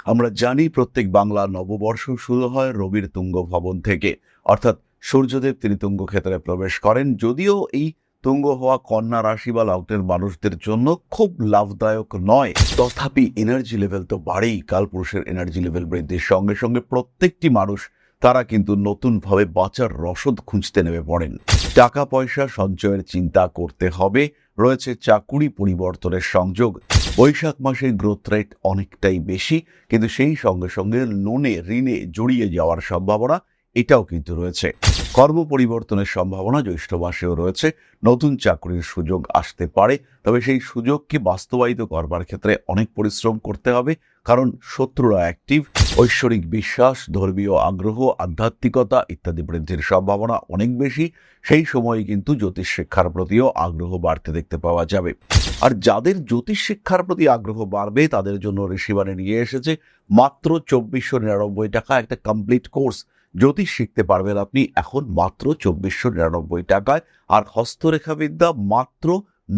আমরা জানি প্রত্যেক বাংলা নববর্ষ শুরু হয় রবির তুঙ্গ ভবন থেকে, অর্থাৎ সূর্যদেব তিনি তুঙ্গ ক্ষেত্রে প্রবেশ করেন। যদিও এই তুঙ্গ হওয়া কন্যা রাশি বা লগ্নের মানুষদের জন্য খুব লাভদায়ক নয়, তথাপি এনার্জি লেভেল তো বাড়েই। কালপুরুষের এনার্জি লেভেল বৃদ্ধির সঙ্গে সঙ্গে প্রত্যেকটি মানুষ তারা কিন্তু নতুনভাবে বাঁচার রসদ খুঁজতে নেমে পড়েন। টাকা পয়সা সঞ্চয়ের চিন্তা করতে হবে, রয়েছে চাকুরি পরিবর্তনের সংযোগ। বৈশাখ মাসে গ্রোথ রেট অনেকটাই বেশি, কিন্তু সেই সঙ্গে সঙ্গে ঋণে জড়িয়ে যাওয়ার সম্ভাবনা এটাও কিন্তু রয়েছে। কর্ম পরিবর্তনের সম্ভাবনা জ্যৈষ্ঠ মাসেও রয়েছে। নতুন চাকরির সুযোগ আসতে পারে, তবে সেই সুযোগকে বাস্তবায়িত করবার ক্ষেত্রে অনেক পরিশ্রম করতে হবে, কারণ শত্রুরা অ্যাক্টিভ। ঐশ্বরিক বিশ্বাস, ধর্মীয় আগ্রহ, আধ্যাত্মিকতা ইত্যাদি বৃদ্ধির সম্ভাবনা অনেক বেশি। সেই সময়ে কিন্তু জ্যোতিষ শিক্ষার প্রতিও আগ্রহ বাড়তে দেখতে পাওয়া যাবে। আর যাদের জ্যোতিষ শিক্ষার প্রতি আগ্রহ বাড়বে তাদের জন্য ঋষিবাণী নিয়ে এসেছে মাত্র 2499 টাকা একটা কমপ্লিট কোর্স। জ্যোতিষ শিখতে পারবেন আপনি এখন মাত্র 2499 টাকায়, আর হস্তরেখাবিদ্যা মাত্র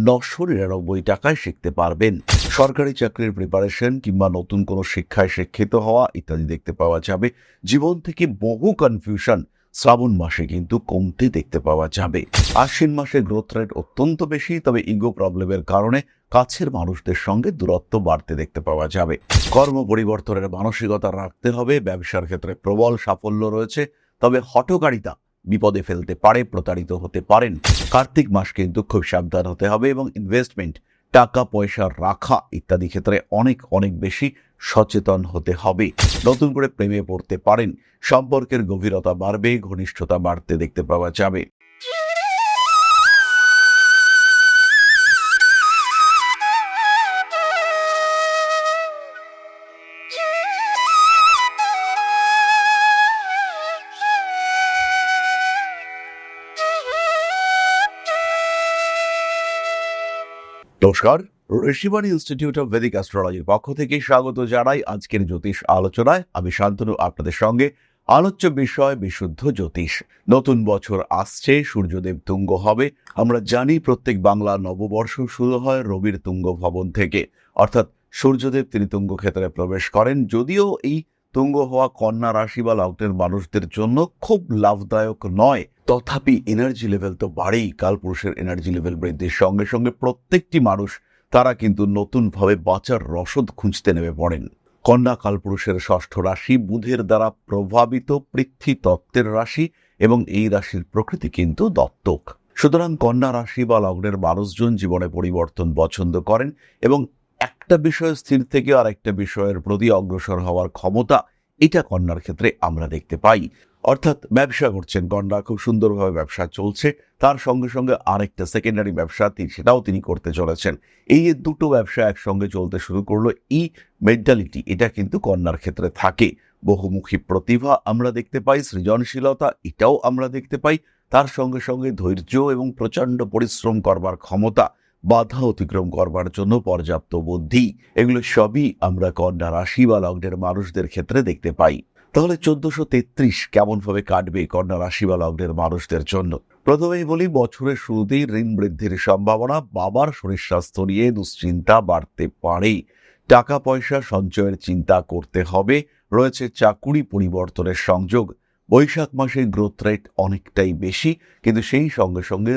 999 টাকায় শিখতে পারবেন। সরকারি চাকরির প্রিপারেশন কিংবা নতুন কোনো শিক্ষায় শিক্ষিত হওয়া ইত্যাদি দেখতে পাওয়া যাবে। জীবন থেকে বহু কনফিউশন শ্রাবণ মাসে কিন্তু কমতে দেখতে পাওয়া যাবে। আশ্বিন মাসে গ্রোথ রেট অত্যন্ত বেশি, তবে ইগো প্রবলেমের কারণে কাছের মানুষদের সঙ্গে দূরত্ব বাড়তে দেখতে পাওয়া যাবে। কর্ম পরিবর্তনের মানসিকতা রাখতে হবে। ব্যবসার ক্ষেত্রে প্রবল সাফল্য রয়েছে, তবে হঠকারিতা বিপদে ফেলতে পারে, প্রতারিত হতে পারেন। কার্তিক মাস কিন্তু খুব সাবধান হতে হবে এবং ইনভেস্টমেন্ট, টাকা পয়সা রাখা ইত্যাদি ক্ষেত্রে অনেক অনেক বেশি সচেতন হতে হবে। নতুন করে প্রেমে পড়তে পারেন, সম্পর্কের গভীরতা বাড়বে, ঘনিষ্ঠতা বাড়তে দেখতে পাওয়া যাবে। নমস্কার, ঋষিবাণী ইনস্টিটিউট অফ ভেদিক অ্যাস্ট্রোলজির পক্ষ থেকে স্বাগত জানাই আজকের জ্যোতিষ আলোচনায়। আমি শান্তনু আপনাদের সঙ্গে। আলোচ্য বিষয় বিশুদ্ধ জ্যোতিষ। নতুন বছর আসছে, সূর্যদেব তুঙ্গ হবে। আমরা জানি প্রত্যেক বাংলা নববর্ষ শুরু হয় রবির তুঙ্গ ভবন থেকে, অর্থাৎ সূর্যদেব তিনি তুঙ্গ ক্ষেত্রে প্রবেশ করেন। যদিও এই তুঙ্গ হওয়া কন্যা রাশি বা লগ্নের মানুষদের জন্য খুব লাভদায়ক নয়, তথাপি এনার্জি লেভেল তো বাড়েই। কালপুরুষের এনার্জি লেভেল বৃদ্ধির সঙ্গে সঙ্গে প্রত্যেকটি মানুষ তারা কিন্তু নতুনভাবে বাঁচার রসদ খুঁজতে নেমে পড়েন। কন্যা কালপুরুষের ষষ্ঠ রাশি, বুধের দ্বারা প্রভাবিত পৃথ্বী তত্ত্বের রাশি, এবং এই রাশির প্রকৃতি কিন্তু দত্তক। সুতরাং কন্যা রাশি বা লগ্নের মানুষজন জীবনে পরিবর্তন পছন্দ করেন এবং একটা বিষয় স্থির থেকে আর একটা বিষয়ের প্রতি অগ্রসর হওয়ার ক্ষমতা এটা কন্যার ক্ষেত্রে আমরা দেখতে পাই। অর্থাৎ ব্যবসা করছেন কন্যা, খুব সুন্দরভাবে ব্যবসা চলছে, তার সঙ্গে সঙ্গে আরেকটা সেকেন্ডারি ব্যবসা সেটাও তিনি করতে চলেছেন। এই দুটো ব্যবসা একসঙ্গে চলতে শুরু করলো, এই মেন্টালিটি এটা কিন্তু কন্যার ক্ষেত্রে থাকে। বহুমুখী প্রতিভা আমরা দেখতে পাই, সৃজনশীলতা এটাও আমরা দেখতে পাই, তার সঙ্গে সঙ্গে ধৈর্য এবং প্রচণ্ড পরিশ্রম করবার ক্ষমতা, বাধা অতিক্রম করবার জন্য পর্যাপ্ত বুদ্ধি, এগুলো সবই আমরা কন্যা রাশি বা লগ্নের মানুষদের ক্ষেত্রে দেখতে পাই। তাহলে 1433 কেমন ভাবে কাটবে কন্যা রাশি বা লগ্নের মানুষদের জন্য? প্রথমেই বলি, বছরের শুরুতেই ঋণ বৃদ্ধির সম্ভাবনা, বাবার শরীর স্বাস্থ্য নিয়ে দুশ্চিন্তা বাড়তে পারে। টাকা পয়সা সঞ্চয়ের চিন্তা করতে হবে, রয়েছে চাকুরি পরিবর্তনের সংযোগ। বৈশাখ মাসে গ্রোথ রেট অনেকটাই বেশি, কিন্তু সেই সঙ্গে সঙ্গে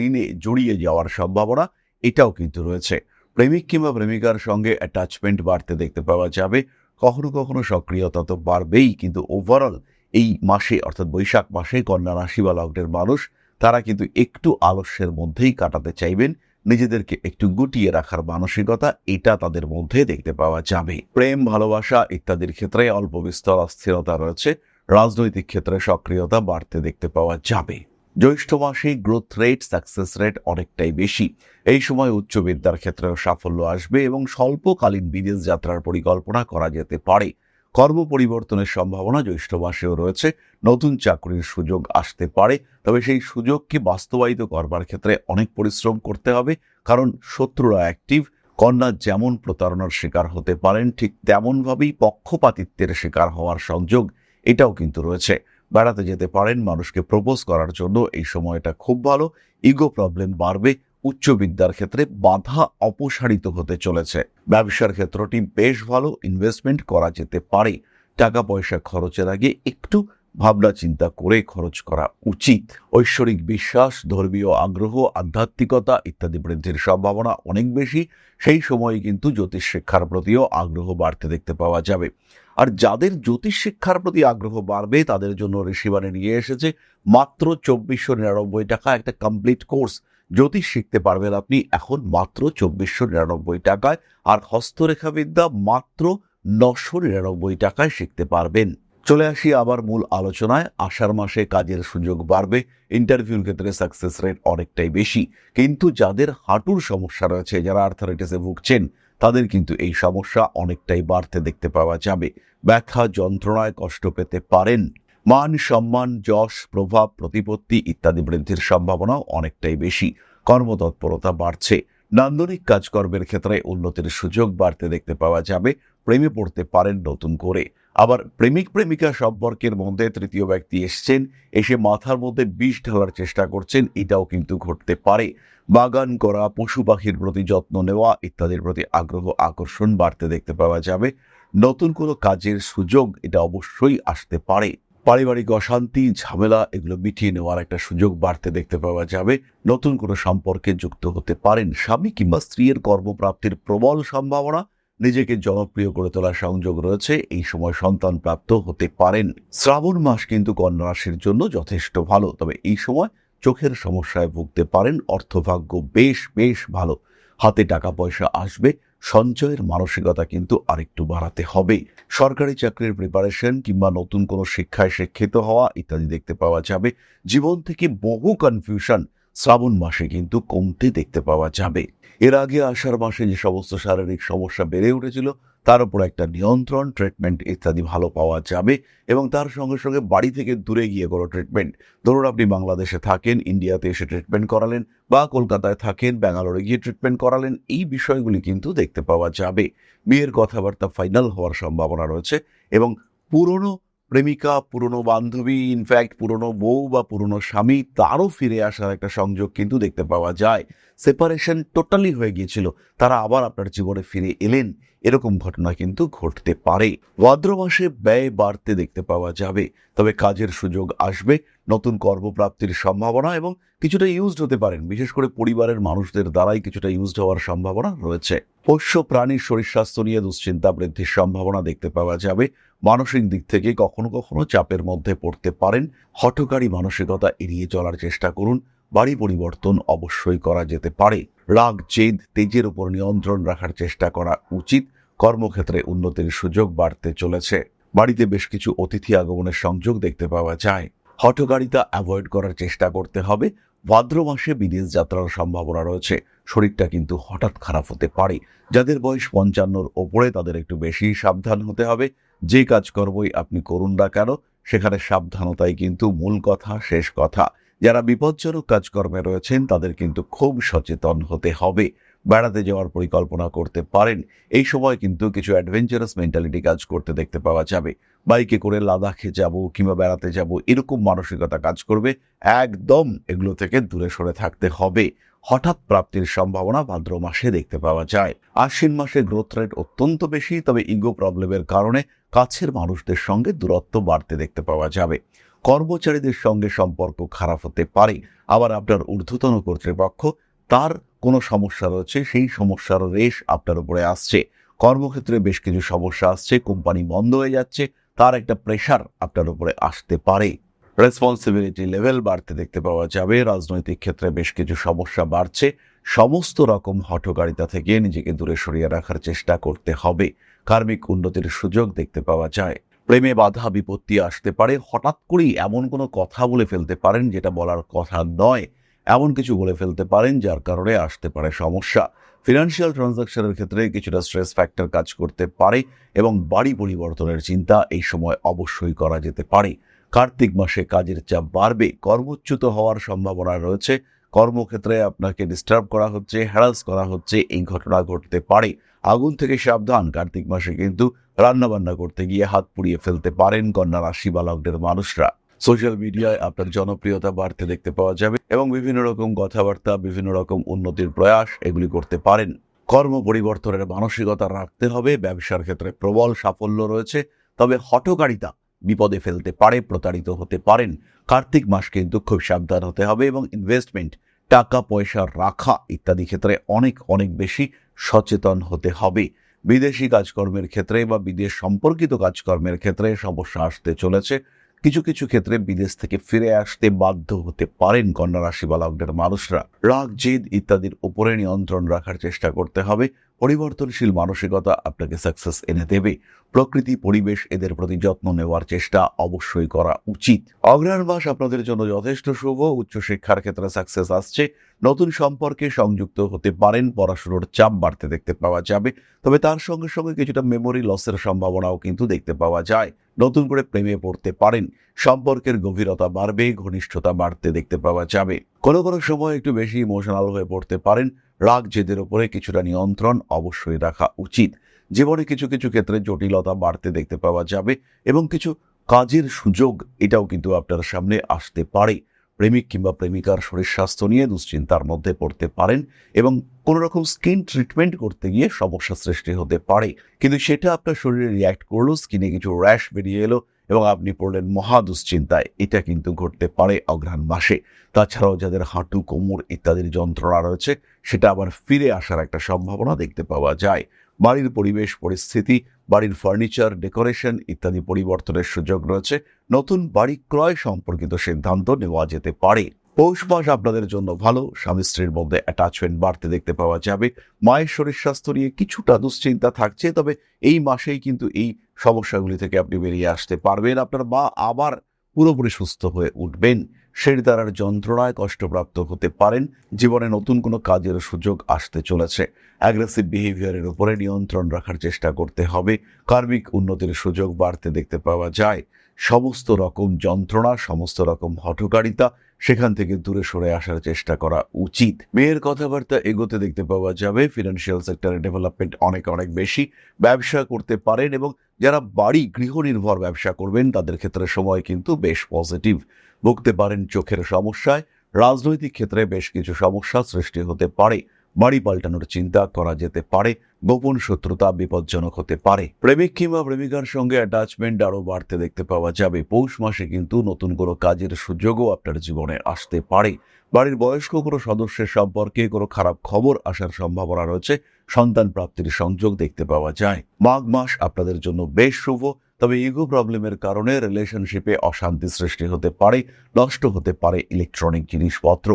ঋণে জড়িয়ে যাওয়ার সম্ভাবনা এটাও কিন্তু রয়েছে। প্রেমিক কিংবা প্রেমিকার সঙ্গে অ্যাটাচমেন্ট বাড়তে দেখতে পাওয়া যাবে। কখনো কখনো সক্রিয়তা তো বাড়বেই, কিন্তু ওভারঅল এই মাসে অর্থাৎ বৈশাখ মাসে কন্যা রাশি বা লগ্নের মানুষ তারা কিন্তু একটু আলস্যের মধ্যেই কাটাতে চাইবেন। নিজেদেরকে একটু গুটিয়ে রাখার মানসিকতা এটা তাদের মধ্যে দেখতে পাওয়া যাবে। প্রেম, ভালোবাসা ইত্যাদির ক্ষেত্রে অল্প বিস্তর অস্থিরতা রয়েছে। রাজনৈতিক ক্ষেত্রে সক্রিয়তা বাড়তে দেখতে পাওয়া যাবে। জ্যৈষ্ঠ মাসে গ্রোথ রেট, সাকসেস রেট অনেকটাই বেশি। এই সময় উচ্চ বিদ্যার ক্ষেত্রেও সাফল্য আসবে এবং স্বল্পকালীন বিদেশ যাত্রার পরিকল্পনা করা যেতে পারে। কর্ম পরিবর্তনের সম্ভাবনা জ্যৈষ্ঠ মাসেও রয়েছে। নতুন চাকরির সুযোগ আসতে পারে, তবে সেই সুযোগকে বাস্তবায়িত করবার ক্ষেত্রে অনেক পরিশ্রম করতে হবে, কারণ শত্রুরা অ্যাক্টিভ। কন্যা যেমন প্রতারণার শিকার হতে পারেন, ঠিক তেমনভাবেই পক্ষপাতিত্বের শিকার হওয়ার সংযোগ এটাও কিন্তু রয়েছে। বেড়াতে যেতে পারেন, মানুষকে প্রপোজ করার জন্য এই সময়টা খুব ভালো। ইগো প্রবলেম বাড়বে, উচ্চ বিদ্যার ক্ষেত্রে বাধা অপসারিত হতে চলেছে। ব্যবসার ক্ষেত্রটি বেশ ভালো, ইনভেস্টমেন্ট করা যেতে পারে। টাকা পয়সা খরচের আগে একটু ভাবনা চিন্তা করে খরচ করা উচিত। ঐশ্বরিক বিশ্বাস, ধর্মীয় আগ্রহ, আধ্যাত্মিকতা ইত্যাদি বৃদ্ধির সম্ভাবনা অনেক বেশি। সেই সময়ে কিন্তু জ্যোতিষ শিক্ষার প্রতিও আগ্রহ বাড়তে দেখতে পাওয়া যাবে। আর যাদের জ্যোতিষ শিক্ষার প্রতি আগ্রহ বাড়বে তাদের জন্য ঋষিবাণী নিয়ে এসেছে মাত্র 2499 টাকা একটা কমপ্লিট কোর্স। জ্যোতিষ শিখতে পারবেন আপনি এখন মাত্র 2499 টাকায়, আর হস্তরেখাবিদ্যা মাত্র 999 টাকায় শিখতে পারবেন। চলে আসি আবার মূল আলোচনায়। আষাঢ় মাসে কাজের সুযোগ বাড়বে, ইন্টারভিউর ক্ষেত্রে সাকসেস রেট অনেকটাই বেশি। কিন্তু যাদের হাঁটুর সমস্যা রয়েছে, যারা আর্থারাইটিসে ভুগছেন, তাদের কিন্তু এই সমস্যা অনেকটাই বাড়তে দেখতে পাওয়া যাবে। ব্যথা যন্ত্রণায় কষ্ট পেতে পারেন। মান সম্মান, যশ, প্রভাব, প্রতিপত্তি ইত্যাদি বৃদ্ধির সম্ভাবনাও অনেকটাই বেশি। কর্মতৎপরতা বাড়ছে। নান্দনিক কাজকর্মের ক্ষেত্রে উন্নতির সুযোগ বাড়তে দেখতে পাওয়া যাবে। প্রেমে পড়তে পারেন নতুন করে। আবার প্রেমিক প্রেমিকা সম্পর্কের মধ্যে তৃতীয় ব্যক্তি এসছেন, এসে মাথার মধ্যে বিষ ঢালার চেষ্টা করছেন, এটাও কিন্তু ঘটতে পারে। বাগান করা, পশু পাখির প্রতি যত্ন নেওয়া ইত্যাদির প্রতি আগ্রহ আকর্ষণ বাড়তে দেখতে পাওয়া যাবে। নতুন কোনো কাজের সুযোগ এটা অবশ্যই আসতে পারে। পারিবারিক অশান্তি, ঝামেলা এগুলো মিটিয়ে নেওয়ার একটা সুযোগ বাড়তে দেখতে পাওয়া যাবে। নতুন কোনো সম্পর্কে যুক্ত হতে পারেন। স্বামী কিংবা স্ত্রীর কর্মপ্রাপ্তির প্রবল সম্ভাবনা। নিজেকে জনপ্রিয় করে তোলার সংযোগ রয়েছে। এই সময় সন্তান প্রাপ্ত হতে পারেন। শ্রাবণ মাস কিন্তু কন্যা রাশির জন্য যথেষ্ট ভালো, তবে এই সময় চোখের সমস্যায় ভুগতে পারেন। অর্থভাগ্য বেশ বেশ ভালো। হাতে টাকা পয়সা আসবে। সঞ্চয়ের মানসিকতা কিন্তু আরেকটু বাড়াতে হবে। সরকারি চাকরির প্রিপারেশন কিংবা নতুন কোনো শিক্ষায় শিক্ষিত হওয়া ইত্যাদি দেখতে পাওয়া যাবে। জীবন থেকে বহু কনফিউশন শ্রাবণ মাসে কিন্তু কমতে দেখতে পাওয়া যাবে। এর আগে আষাঢ় মাসে যে সমস্ত শারীরিক সমস্যা বেড়ে উঠেছিল তার উপর একটা নিয়ন্ত্রণ, ট্রিটমেন্ট ইত্যাদি ভালো পাওয়া যাবে। এবং তার সঙ্গে সঙ্গে বাড়ি থেকে দূরে গিয়ে কোনো ট্রিটমেন্ট, ধরুন আপনি বাংলাদেশে থাকেন, ইন্ডিয়াতে এসে ট্রিটমেন্ট করালেন, বা কলকাতায় থাকেন, ব্যাঙ্গালোরে গিয়ে ট্রিটমেন্ট করালেন, এই বিষয়গুলি কিন্তু দেখতে পাওয়া যাবে। বিয়ের কথাবার্তা ফাইনাল হওয়ার সম্ভাবনা রয়েছে। এবং পুরনো প্রেমিকা, পুরনো বান্ধবী, ইনফ্যাক্ট পুরনো বউ বা পুরনো স্বামী, তারও ফিরে আসার একটা সংযোগ কিন্তু দেখতে পাওয়া যায়। সেপারেশন টোটালি হয়ে গিয়েছিল, তারা আবার আপনার জীবনে ফিরে এলেন, এরকম ঘটনা কিন্তু ঘটতে পারে। ভাদ্র মাসে ব্যয় বাড়তে দেখতে পাওয়া যাবে, তবে কাজের সুযোগ আসবে। নতুন কর্মপ্রাপ্তির সম্ভাবনা এবং কিছুটা ইউজড হতে পারেন, বিশেষ করে পরিবারের মানুষদের দ্বারাই কিছুটা ইউজড হওয়ার সম্ভাবনা রয়েছে। পোষ্য প্রাণীর শরীর স্বাস্থ্য নিয়ে দুশ্চিন্তা বৃদ্ধির সম্ভাবনা দেখতে পাওয়া যাবে। মানসিক দিক থেকে কখনো কখনো চাপের মধ্যে পড়তে পারেন। হঠকারী মানসিকতা এড়িয়ে চলার চেষ্টা করুন। বাড়ি পরিবর্তন অবশ্যই করা যেতে পারে। রাগ, জেদ, তেজের উপর নিয়ন্ত্রণ রাখার চেষ্টা করা উচিত। কর্মক্ষেত্রে উন্নতির সুযোগ বাড়তে চলেছে। বাড়িতে বেশ কিছু অতিথি আগমনের সংযোগ দেখতে পাওয়া যায়। হঠকারিতা অ্যাভয়েড করার চেষ্টা করতে হবে। ভাদ্র মাসে বিদেশ যাত্রার সম্ভাবনা রয়েছে। শরীরটা কিন্তু হঠাৎ খারাপ হতে পারে। যাদের বয়স 55-র ওপরে তাদের একটু বেশি সাবধান হতে হবে। যে কাজকর্মই আপনি করুন না কেন সেখানে সাবধানতাই কিন্তু মূল কথা, শেষ কথা। যারা বিপজ্জনক কাজকর্মে রয়েছেন তাদের কিন্তু খুব সচেতন হতে হবে। বেড়াতে যাওয়ার পরিকল্পনা করতে পারেন। এই সময় কিন্তু কিছু অ্যাডভেঞ্চারাস মেন্টালিটি কাজ করতে দেখতে পাওয়া যাবে। বাইকে করে লাদাখে যাব কিংবা বেড়াতে যাব, এরকম মানসিকতা কাজ করবে। একদম এগুলো থেকে দূরে সরে থাকতে হবে। হঠাৎ প্রাপ্তির সম্ভাবনা ভাদ্র মাসে দেখতে পাওয়া যায়। আশ্বিন মাসে গ্রোথ রেট অত্যন্ত বেশি, তবে ইগো প্রবলেমের কারণে কাছের মানুষদের সঙ্গে দূরত্ব বাড়তে দেখতে পাওয়া যাবে। কর্মচারীদের সঙ্গে সম্পর্ক খারাপ হতে পারে। আবার আপনার ঊর্ধ্বতন কর্তৃপক্ষ, তার কোনো সমস্যা রয়েছে, সেই সমস্যার রেশ আপনার উপরে আসছে। কর্মক্ষেত্রে বেশ কিছু সমস্যা আসছে, কোম্পানি বন্ধ হয়ে যাচ্ছে, তার একটা প্রেশার আপনার উপরে আসতে পারে। রেসপন্সিবিলিটি লেভেল বাড়তে দেখতে পাওয়া যাবে। রাজনৈতিক ক্ষেত্রে বেশ কিছু সমস্যা বাড়ছে। সমস্ত রকম হঠকারিতা থেকে নিজেকে দূরে সরিয়ে রাখার চেষ্টা করতে হবে। কার্মিক উন্নতির সুযোগ দেখতে পাওয়া যায়। প্রেমে বাধা বিপত্তি আসতে পারে। হঠাৎ করেই এমন কোনো কথা বলে ফেলতে পারেন যেটা বলার কথা নয়, এমন কিছু বলে ফেলতে পারেন যার কারণে আসতে পারে সমস্যা। ফিনান্সিয়াল ট্রানজাকশনের ক্ষেত্রে কিছুটা স্ট্রেস ফ্যাক্টর কাজ করতে পারে এবং বাড়ি পরিবর্তনের চিন্তা এই সময় অবশ্যই করা যেতে পারে। কার্তিক মাসে কাজের চাপ বাড়বে। কর্মচ্যুত হওয়ার সম্ভাবনা রয়েছে। কর্মক্ষেত্রে আপনাকে ডিস্টার্ব করা হচ্ছে, হ্যারাস করা হচ্ছে, এই ঘটনা ঘটতে পারে। আগুন থেকে সাবধান। কার্তিক মাসে কিন্তু রান্নাবান্না করতে গিয়ে হাত পুড়িয়ে ফেলতে পারেন কন্যা রাশি বা লগ্নের মানুষরা। সোশ্যাল মিডিয়ায় আপনার জনপ্রিয়তা বাড়তে দেখতে পাওয়া যাবে এবং বিভিন্ন রকম কথাবার্তা, বিভিন্ন রকম উন্নতির প্রয়াস এগুলি করতে পারেন। কর্ম পরিবর্তনের মানসিকতা রাখতে হবে। ব্যবসার ক্ষেত্রে প্রবল সাফল্য রয়েছে, তবে হঠকারিতা বিপদে ফেলতে পারে, প্রতারিত হতে পারেন। কার্তিক মাস কিন্তু খুব সাবধান হতে হবে এবং ইনভেস্টমেন্ট, টাকা পয়সা রাখা ইত্যাদি ক্ষেত্রে অনেক অনেক বেশি সচেতন হতে হবে। বিদেশি কাজকর্মের ক্ষেত্রে বা বিদেশ সম্পর্কিত কাজকর্মের ক্ষেত্রে সমস্যা আসতে চলেছে। কিছু কিছু ক্ষেত্রে বিদেশ থেকে ফিরে আসতে বাধ্য হতে পারেন কন্যা রাশি বা লগ্নের মানুষরা। রাগ, জেদ ইত্যাদির উপরে নিয়ন্ত্রণ রাখার চেষ্টা করতে হবে। পরিবর্তনশীল মানসিকতা আপনাকে সাকসেস এনে দেবে। প্রকৃতি, পরিবেশ এদের প্রতি যত্ন নেওয়ার চেষ্টা অবশ্যই করা উচিত। অগ্রহায়ণ মাস আপনাদের জন্য যথেষ্ট শুভ। উচ্চশিক্ষার ক্ষেত্রে সাকসেস আসছে। নতুন সম্পর্কে সংযুক্ত হতে পারেন। পড়াশোনার চাপ বাড়তে দেখতে পাওয়া যাবে, তবে তার সঙ্গে সঙ্গে কিছুটা মেমোরি লসের সম্ভাবনাও কিন্তু দেখতে পাওয়া যায়। নতুন করে প্রেমে পড়তে পারেন। সম্পর্কের গভীরতা বাড়বে, ঘনিষ্ঠতা বাড়তে দেখতে পাওয়া যাবে। কোনো কোনো সময় একটু বেশি ইমোশনাল হয়ে পড়তে পারেন। রাগ, জেদের উপরে কিছুটা নিয়ন্ত্রণ অবশ্যই রাখা উচিত। জীবনে কিছু কিছু ক্ষেত্রে জটিলতা বাড়তে দেখতে পাওয়া যাবে এবং কিছু কাজের সুযোগ এটাও কিন্তু আপনার সামনে আসতে পারে। প্রেমিক কিংবা প্রেমিকার শরীর স্বাস্থ্য নিয়ে দুশ্চিন্তার মধ্যে পড়তে পারেন এবং কোনো রকম স্কিন ট্রিটমেন্ট করতে গিয়ে সমস্যা সৃষ্টি হতে পারে, কিন্তু সেটা আপনার শরীরে রিয়্যাক্ট করলো, স্কিনে কিছু র্যাশ বেরিয়ে এলো এবং আপনি পড়লেন মহা দুশ্চিন্তায়। এটা কিন্তু ঘটতে পারে অগ্রহায়ণ মাসে। তাছাড়াও যাদের হাঁটু, কোমর ইত্যাদির যন্ত্রণা রয়েছে, সেটা আবার ফিরে আসার একটা সম্ভাবনা দেখতে পাওয়া যায়। বাড়ির পরিবেশ পরিস্থিতি, বাড়ির ফার্নিচার, ডেকোরেশন ইত্যাদি পরিবর্তনের সুযোগ রয়েছে। নতুন বাড়ি ক্রয় সম্পর্কিত সিদ্ধান্ত নেওয়া যেতে পারে। পৌষ মাস আপনাদের জন্য ভালো। স্বামী স্ত্রীর মধ্যে অ্যাটাচমেন্ট বাড়তে দেখতে পাওয়া যাবে। মায়ের শরীর স্বাস্থ্য নিয়ে কিছুটা দুশ্চিন্তা থাকছে, তবে এই মাসেই কিন্তু এই সমস্যাগুলি থেকে আপনি বেরিয়ে আসতে পারবেন। আপনার মা আবার পুরোপুরি সুস্থ হয়ে উঠবেন। শিরদাঁড়ার যন্ত্রণায় কষ্টপ্রাপ্ত হতে পারেন। জীবনে নতুন কোনো কাজের সুযোগ আসতে চলেছে। অ্যাগ্রেসিভ বিহেভিয়ারের উপরে নিয়ন্ত্রণ রাখার চেষ্টা করতে হবে। কার্মিক উন্নতির সুযোগ বাড়তে দেখতে পাওয়া যায়। সমস্ত রকম যন্ত্রণা, সমস্ত রকম হঠকারিতা সেখান থেকে দূরে সরে আসার চেষ্টা করা উচিত। মেয়ের কথাবার্তা এগোতে দেখতে পাওয়া যাবে। ফিনান্সিয়াল সেক্টরে ডেভেলপমেন্ট অনেক অনেক বেশি। ব্যবসা করতে পারেন এবং যারা বাড়ি গৃহ নির্ভর ব্যবসা করবেন তাদের ক্ষেত্রে সময় কিন্তু বেশ পজিটিভ। ভুগতে পারেন চোখের সমস্যায়। রাজনৈতিক ক্ষেত্রে বেশ কিছু সমস্যা সৃষ্টি হতে পারে। বাড়ি পাল্টানোর চিন্তা করা যেতে পারে। গোপন শত্রুতা বিপজ্জনক হতে পারে। প্রেমিক কিংবা প্রেমিকার সঙ্গে অ্যাটাচমেন্ট আরও বাড়তে দেখতে পাওয়া যাবে। পৌষ মাসে কিন্তু নতুন কোনো কাজের সুযোগও আপনার জীবনে আসতে পারে। বাড়ির বয়স্ক কোনো সদস্যের সম্পর্কে কোনো খারাপ খবর আসার সম্ভাবনা রয়েছে। সন্তান প্রাপ্তির সংযোগ দেখতে পাওয়া যায়। মাঘ মাস আপনাদের জন্য বেশ শুভ, তবে ইগো প্রবলেমের কারণে রিলেশনশিপে অশান্তি সৃষ্টি হতে পারে। নষ্ট হতে পারে ইলেকট্রনিক জিনিসপত্র।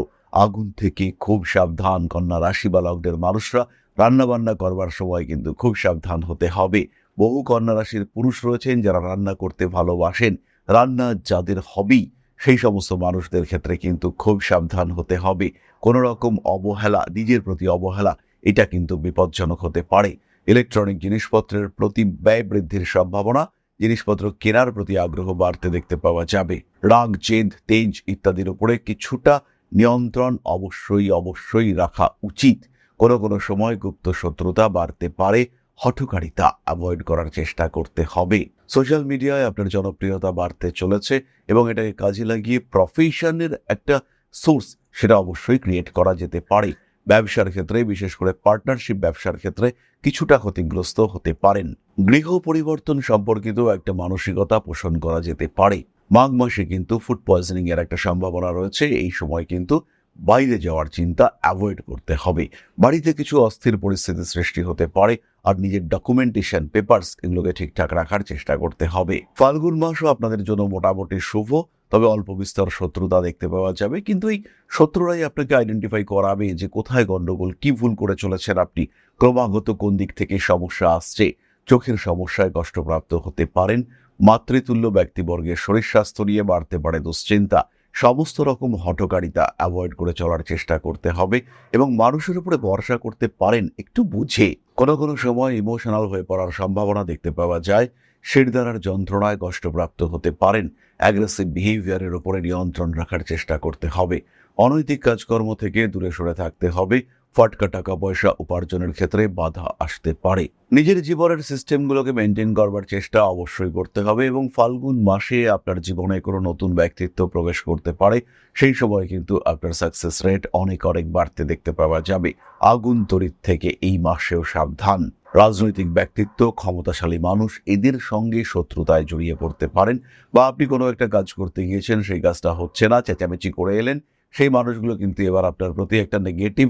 আগুন থেকে খুব সাবধান কন্যা রাশি বা লগ্নের মানুষরা। রান্নাবান্না করবার সময় কিন্তু খুব সাবধান হতে হবে। বহু কন্যা রাশির পুরুষ রয়েছেন যারা রান্না করতে ভালোবাসেন। রান্না যাদের হবি সেই সমস্ত মানুষদের ক্ষেত্রে কিন্তু খুব সাবধান হতে হবে। কোনো রকম অবহেলা, নিজের প্রতি অবহেলা, এটা কিন্তু বিপজ্জনক হতে পারে। ইলেকট্রনিক জিনিসপত্রের প্রতি ব্যয় বৃদ্ধির সম্ভাবনা। জিনিসপত্র কেনার প্রতি আগ্রহ বাড়তে দেখতে পাওয়া যাবে। রাগ, জেদ, তেজ ইত্যাদির উপরে কিছুটা নিয়ন্ত্রণ অবশ্যই রাখা উচিত। কোনো কোনো সময় গুপ্ত শত্রুতা বাড়তে পারে। হঠকারিতা অ্যাভয়েড করার চেষ্টা করতে হবে। সোশ্যাল মিডিয়ায় আপনার জনপ্রিয়তা বাড়তে চলেছে এবং এটাকে কাজে লাগিয়ে প্রফেশনের একটা সোর্স সেটা অবশ্যই ক্রিয়েট করা যেতে পারে। ব্যবসার ক্ষেত্রে, বিশেষ করে পার্টনারশিপ ব্যবসার ক্ষেত্রে কিছুটা ক্ষতিগ্রস্ত হতে পারেন। গৃহ পরিবর্তন সম্পর্কিত একটা মানসিকতা পোষণ করা যেতে পারে। মাঘ মাসে কিন্তু ফুড পয়জনিং এর একটা সম্ভাবনা রয়েছে। এই সময় কিন্তু বাইরে যাওয়ার চিন্তা অ্যাভয়েড করতে হবে। বাড়িতে কিছু অস্থির পরিস্থিতি সৃষ্টি হতে পারে আর নিজের ডকুমেন্টেশন, পেপারস এগুলোকে ঠিকঠাক রাখার চেষ্টা করতে হবে। ফাল্গুন মাসও আপনাদের জন্য মোটামুটি শুভ, তবে অল্প বিস্তর শত্রুতা দেখতে পাওয়া যাবে, কিন্তু এই শত্রুরাই আপনাকে আইডেন্টিফাই করাবে যে কোথায় গন্ডগোল, কি ভুল করে চলেছেন আপনি, ক্রমাগত কোন দিক থেকে সমস্যা আসছে। চোখের সমস্যায় কষ্টপ্রাপ্ত হতে পারেন। মাতৃতুল্য ব্যক্তিবর্গের শরীর স্বাস্থ্য নিয়ে বাড়তে পারে দুশ্চিন্তা। সমস্ত রকম হঠকারিতা অ্যাভয়েড করে চলার চেষ্টা করতে হবে এবং মানুষের উপরে ভরসা করতে পারেন একটু বুঝে। কোনো কোনো সময় ইমোশনাল হয়ে পড়ার সম্ভাবনা দেখতে পাওয়া যায়। শিরদাঁড়ার যন্ত্রণায় কষ্টপ্রাপ্ত হতে পারেন। অ্যাগ্রেসিভ বিহেভিয়ারের উপরে নিয়ন্ত্রণ রাখার চেষ্টা করতে হবে। অনৈতিক কাজকর্ম থেকে দূরে সরে থাকতে হবে। ফটকা টাকা পয়সা উপার্জনের ক্ষেত্রে বাধা আসতে পারে। নিজের জীবনের সিস্টেমগুলোকে মেনটেন করবার চেষ্টা অবশ্যই করতে হবে এবং ফাল্গুন মাসে আপনার জীবনে কোনো নতুন ব্যক্তিত্ব প্রবেশ করতে পারে। সেই সময় কিন্তু আপনার সাকসেস রেট অনেক বাড়তে দেখতে পাওয়া যাবে। আগুন তড়িৎ থেকে এই মাসেও সাবধান। রাজনৈতিক ব্যক্তিত্ব, ক্ষমতাশালী মানুষ, এদের সঙ্গে শত্রুতায় জড়িয়ে পড়তে পারেন, বা আপনি কোনো একটা কাজ করতে গিয়েছেন, সেই কাজটা হচ্ছে না, চেঁচামেচি করে এলেন, সেই মানুষগুলো কিন্তু এবার আপনার প্রতি একটা নেগেটিভ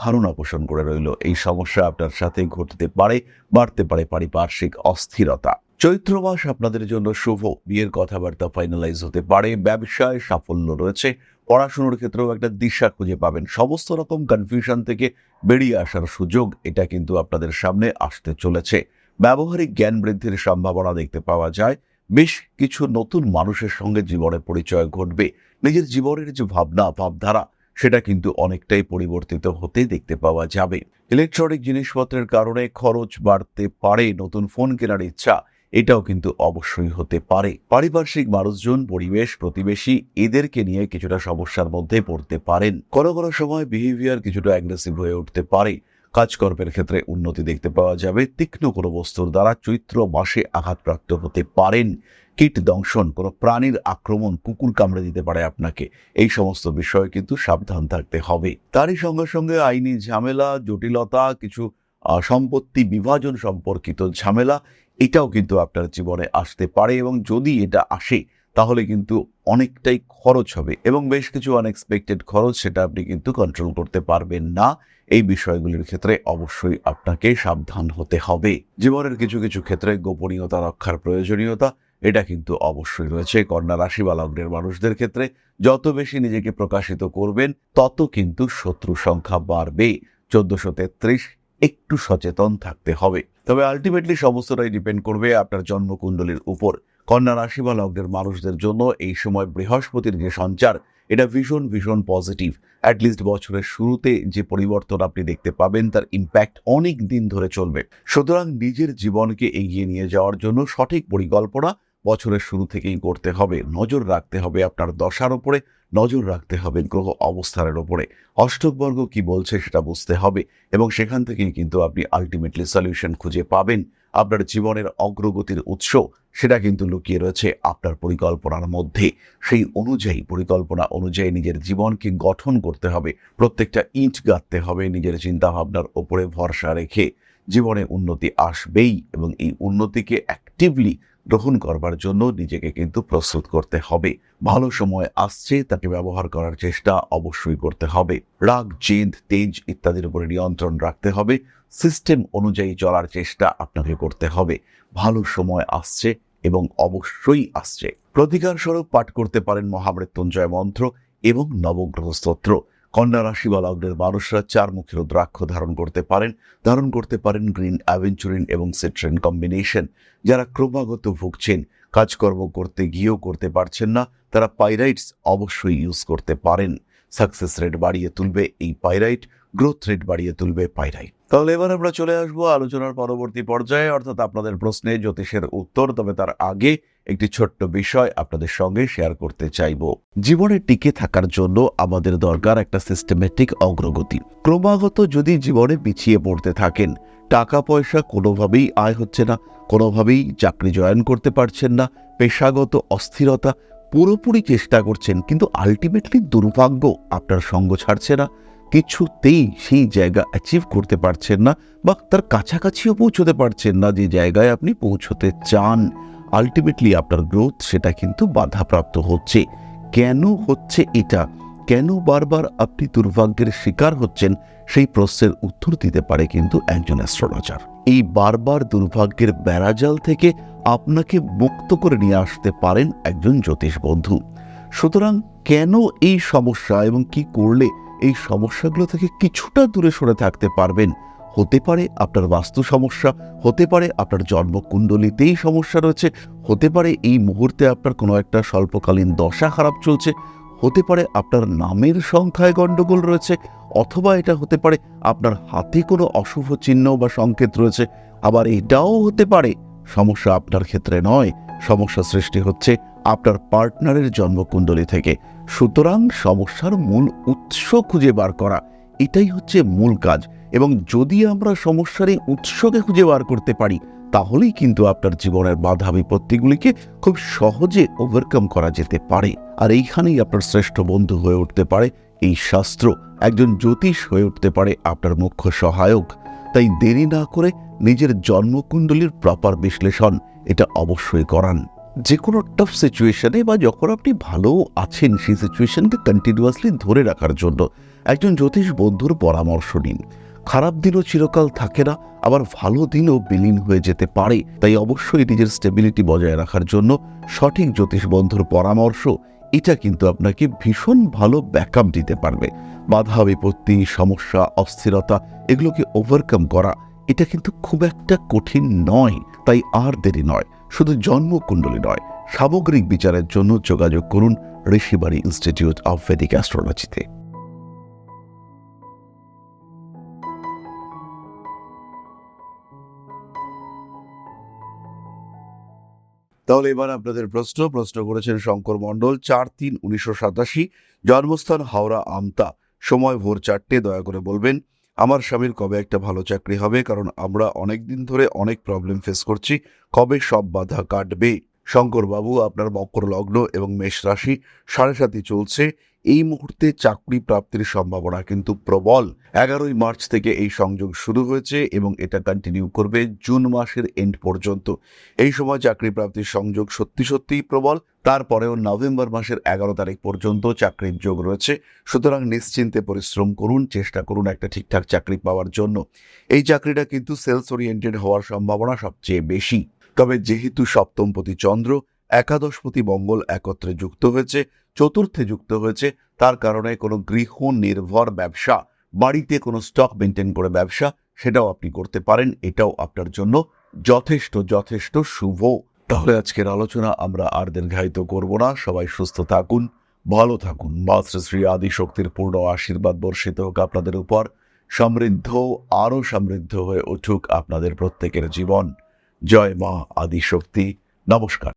ধারণা পোষণ করে রইল। এই সমস্যা আপনার সাথে ঘটতে পারে, বাড়তে পারে পারিপার্শ্বিক অস্থিরতা। চৈত্র মাস আপনাদের জন্য শুভ। বিয়ের কথাবার্তা ফাইনালাইজ হতে পারে, ব্যবসায় সাফল্য রয়েছে, পড়াশোনার ক্ষেত্রেও একটা দিশা খুঁজে পাবেন। সমস্ত রকম কনফিউশন থেকে বেরিয়ে আসার সুযোগ এটা কিন্তু আপনাদের সামনে আসতে চলেছে। ব্যবহারিক জ্ঞান বৃদ্ধির সম্ভাবনা দেখতে পাওয়া যায়। বেশ কিছু নতুন মানুষের সঙ্গে জীবনে পরিচয় ঘটবে। নিজের জীবনের যে ভাবধারা সেটা কিন্তু অনেকটাই পরিবর্তিত হতে দেখতে পাওয়া যাবে। ইলেকট্রনিক জিনিসপত্রের কারণে খরচ বাড়তে পারে। নতুন ফোন কেনার ইচ্ছা এটাও কিন্তু অবশ্যই হতে পারে। পারিপার্শ্বিক মানুষজন, পরিবেশ, প্রতিবেশী, এদেরকে নিয়ে কিছুটা সমস্যার মধ্যে পড়তে পারেন। কোনো কোনো সময় বিহেভিয়ার কিছুটা অ্যাগ্রেসিভ হয়ে উঠতে পারে। কাজকর্মের ক্ষেত্রে উন্নতি দেখতে পাওয়া যাবে। তীক্ষ্ণ কোনো বস্তুর দ্বারা চৈত্র মাসে আঘাতপ্রাপ্ত হতে পারেন। কীট দংশন, কোনো প্রাণীর আক্রমণ, কুকুর কামড়ে দিতে পারে আপনাকে। এই সমস্ত বিষয়ে কিন্তু সাবধান থাকতে হবে। তারই সঙ্গে সঙ্গে আইনি ঝামেলা, জটিলতা, কিছু সম্পত্তি বিভাজন সম্পর্কিত ঝামেলা, এটাও কিন্তু আপনার জীবনে আসতে পারে এবং যদি এটা আসে তাহলে কিন্তু অনেকটাই খরচ হবে এবং বেশ কিছু আনএক্সপেক্টেড খরচ, সেটা আপনি কিন্তু কন্ট্রোল করতে পারবেন না। এই বিষয়গুলির ক্ষেত্রে অবশ্যই আপনাকে সাবধান হতে হবে। জীবনের কিছু কিছু ক্ষেত্রে গোপনীয়তা রক্ষার প্রয়োজনীয়তা এটা কিন্তু অবশ্যই রয়েছে। কন্যা রাশি বা লগ্নের মানুষদের ক্ষেত্রে যত বেশি নিজেকে প্রকাশিত করবেন তত কিন্তু শত্রু সংখ্যা বাড়বে। 1433, একটু সচেতন থাকতে হবে। তবে আলটিমেটলি সমস্তটাই ডিপেন্ড করবে আপনার জন্মকুণ্ডলীর উপর। কন্যা রাশি বা লগ্নের মানুষদের জন্য এই সময় বৃহস্পতির যে সঞ্চার, এটা ভীষণ ভীষণ পজিটিভ। অ্যাটলিস্ট বছরের শুরুতে যে পরিবর্তন আপনি দেখতে পাবেন তার ইম্প্যাক্ট অনেক দিন ধরে চলবে। সুতরাং নিজের জীবনকে এগিয়ে নিয়ে যাওয়ার জন্য সঠিক পরিকল্পনা বছরের শুরু থেকেই করতে হবে। নজর রাখতে হবে আপনার দশার ওপরে, নজর রাখতে হবে গ্রহ অবস্থানের ওপরে। অষ্টকবর্গ কি বলছে সেটা বুঝতে হবে এবং সেখান থেকেই কিন্তু আপনি আলটিমেটলি সলিউশন খুঁজে পাবেন। আপনার জীবনের অগ্রগতির উৎস সেটা কিন্তু লুকিয়ে রয়েছে আপনার পরিকল্পনার মধ্যে। সেই অনুযায়ী, পরিকল্পনা অনুযায়ী নিজের জীবনকে গঠন করতে হবে। প্রত্যেকটা ইঁট গাঁথতে হবে নিজের চিন্তাভাবনার ওপরে ভরসা রেখে। জীবনে উন্নতি আসবেই এবং এই উন্নতিকে অ্যাক্টিভলি গ্রহণ করবার জন্য নিজেকে কিন্তু প্রস্তুত করতে হবে। ভালো সময় আসছে, তাকে ব্যবহার করার চেষ্টা অবশ্যই করতে হবে। রাগ, জেদ, তেজ ইত্যাদির উপরে নিয়ন্ত্রণ রাখতে হবে। সিস্টেম অনুযায়ী চলার চেষ্টা আপনাকে করতে হবে। ভালো সময় আসছে এবং অবশ্যই আসছে। প্রতিকার স্বরূপ পাঠ করতে পারেন মহামৃত্যুঞ্জয় মন্ত্র এবং নবগ্রহ স্তোত্র। কন্যা রাশি বা লগ্নের মানুষরা 4 মুখী রুদ্রাক্ষ ধারণ করতে পারেন গ্রিন অ্যাভেঞ্চুরিন এবং সিট্রিন কম্বিনেশন। যারা ক্রমাগত ভুগছেন, কাজকর্ম করতে গিয়েও করতে পারছেন না, তারা পাইরাইটস অবশ্যই ইউজ করতে পারেন। সাকসেস রেট বাড়িয়ে তুলবে এই পাইরাইট, গ্রোথ রেট বাড়িয়ে তুলবে পাইরাইট। তাহলে এবার আমরা চলে আসবো আলোচনার পরবর্তী পর্যায়ে, অর্থাৎ আপনাদের প্রশ্নে জ্যোতিষের উত্তর। তবে তার আগে একটি ছোট্ট বিষয় আপনাদের সঙ্গে শেয়ার করতে চাইব। জীবনে টিকে থাকার জন্য আমাদের দরকার একটা সিস্টেমেটিক অগ্রগতি। ক্রমাগত যদি জীবনে পিছিয়ে পড়তে থাকেন, টাকা পয়সা কোনোভাবেই আয় হচ্ছে না, কোনোভাবেই চাকরি জয়েন করতে পারছেন না, পেশাগত অস্থিরতা, পুরোপুরি চেষ্টা করছেন কিন্তু আলটিমেটলি দুর্ভাগ্য আপনার সঙ্গ ছাড়ছে না, কিছুতেই সেই জায়গা অ্যাচিভ করতে পারছেন না বা তার কাছাকাছিও পৌঁছতে পারছেন না যে জায়গায় আপনি পৌঁছতে চান, আলটিমেটলি আপনার গ্রোথ সেটা কিন্তু বাধাপ্রাপ্ত হচ্ছে। কেন হচ্ছে এটা? কেন বারবার আপনি দুর্ভাগ্যের শিকার হচ্ছেন? সেই প্রশ্নের উত্তর দিতে পারে কিন্তু একজন অ্যাস্ট্রোলজার। এই বারবার দুর্ভাগ্যের বেড়াজাল থেকে আপনাকে মুক্ত করে নিয়ে আসতে পারেন একজন জ্যোতিষ বন্ধু। সুতরাং কেন এই সমস্যা এবং কি করলে এই সমস্যাগুলো থেকে কিছুটা দূরে সরে থাকতে পারবেন? হতে পারে আপনার বাস্তু সমস্যা, হতে পারে আপনার জন্মকুণ্ডলিতেই সমস্যা রয়েছে, হতে পারে এই মুহূর্তে আপনার কোনো একটা স্বল্পকালীন দশা খারাপ চলছে, হতে পারে আপনার নামের সংখ্যায় গণ্ডগোল রয়েছে, অথবা এটা হতে পারে আপনার হাতে কোনো অশুভ চিহ্ন বা সংকেত রয়েছে। আবার এটাও হতে পারে সমস্যা আপনার ক্ষেত্রে নয়, সমস্যা সৃষ্টি হচ্ছে আপনার পার্টনারের জন্মকুণ্ডলী থেকে। সুতরাং সমস্যার মূল উৎস খুঁজে বার করা, এটাই হচ্ছে মূল কাজ। এবং যদি আমরা সমস্যার এই উৎসকে খুঁজে বার করতে পারি, তাহলেই কিন্তু আপনার জীবনের বাধা বিপত্তিগুলিকে খুব সহজে ওভারকাম করা যেতে পারে। আর এইখানেই আপনার শ্রেষ্ঠ বন্ধু হয়ে উঠতে পারে এই শাস্ত্র, একজন জ্যোতিষ হয়ে উঠতে পারে আপনার মুখ্য সহায়ক। তাই দেরি না করে নিজের জন্মকুণ্ডলীর প্রপার বিশ্লেষণ এটা অবশ্যই করান। যে কোনো টাফ সিচুয়েশনে বা যখন আপনি ভালো আছেন, সেই সিচুয়েশনকে কন্টিনিউয়াসলি ধরে রাখার জন্য একজন জ্যোতিষ বন্ধুর পরামর্শ নিন। খারাপ দিনও চিরকাল থাকে না, আবার ভালো দিনও বিলীন হয়ে যেতে পারে। তাই অবশ্যই নিজের স্টেবিলিটি বজায় রাখার জন্য সঠিক জ্যোতিষ বন্ধুর পরামর্শ এটা কিন্তু আপনাকে ভীষণ ভালো ব্যাকআপ দিতে পারবে। বাধা বিপত্তি, সমস্যা, অস্থিরতা এগুলোকে ওভারকাম করা এটা কিন্তু খুব একটা কঠিন নয়। তাই আর দেরি নয়, শুধু জন্মকুণ্ডলী নয়, সামগ্রিক বিচারের জন্য যোগাযোগ করুন ঋষিবাণী ইনস্টিটিউট অফ ভেদিক অ্যাস্ট্রোলজিতে। তাহলে এবার আপনাদের প্রশ্ন করেছেন শঙ্কর মণ্ডল, 4/3/1987, জন্মস্থান হাওড়া আমতা, সময় ভোর 4টে। দয়া করে বলবেন আমার স্বামীর কবে একটা ভালো চাকরি হবে, কারণ আমরা অনেক দিন ধরে অনেক প্রবলেম ফেস করছি, কবে সব বাধা কাটবে। শঙ্কর বাবু, আপনার মকর লগ্ন এবং মেষ রাশি, 7.5 চলছে। এই মুহূর্তে চাকরি প্রাপ্তির সম্ভাবনা কিন্তু প্রবল। 11ই মার্চ থেকে এই সংযোগ শুরু হয়েছে এবং এটা কন্টিনিউ করবে জুন মাসের এন্ড পর্যন্ত। এই সময় চাকরি প্রাপ্তির সংযোগ সত্যিই প্রবল। তারপরেও নভেম্বর মাসের 11 তারিখ পর্যন্ত চাকরির যোগ রয়েছে। সুতরাং নিশ্চিন্তে পরিশ্রম করুন, চেষ্টা করুন একটা ঠিকঠাক চাকরি পাওয়ার জন্য। এই চাকরিটা কিন্তু সেলস ওরিয়েন্টেড হওয়ার সম্ভাবনা সবচেয়ে বেশি। তবে যেহেতু সপ্তমপতি চন্দ্র, একাদশপতি মঙ্গল একত্রে যুক্ত হয়েছে, চতুর্থে যুক্ত হয়েছে, তার কারণে কোনো গৃহ নির্ভর ব্যবসা, বাড়িতে কোনো স্টক মেনটেন করে ব্যবসা, সেটাও আপনি করতে পারেন। এটাও আপনার জন্য যথেষ্ট শুভ। তাহলে আজকের আলোচনা আমরা আর দীর্ঘায়িত করব না। সবাই সুস্থ থাকুন, ভালো থাকুন। মা শ্রী শ্রী আদিশক্তির পূর্ণ আশীর্বাদ বর্ষিত হোক আপনাদের উপর। আরো সমৃদ্ধ হয়ে উঠুক আপনাদের প্রত্যেকের জীবন। জয় মা আদিশক্তি। নমস্কার।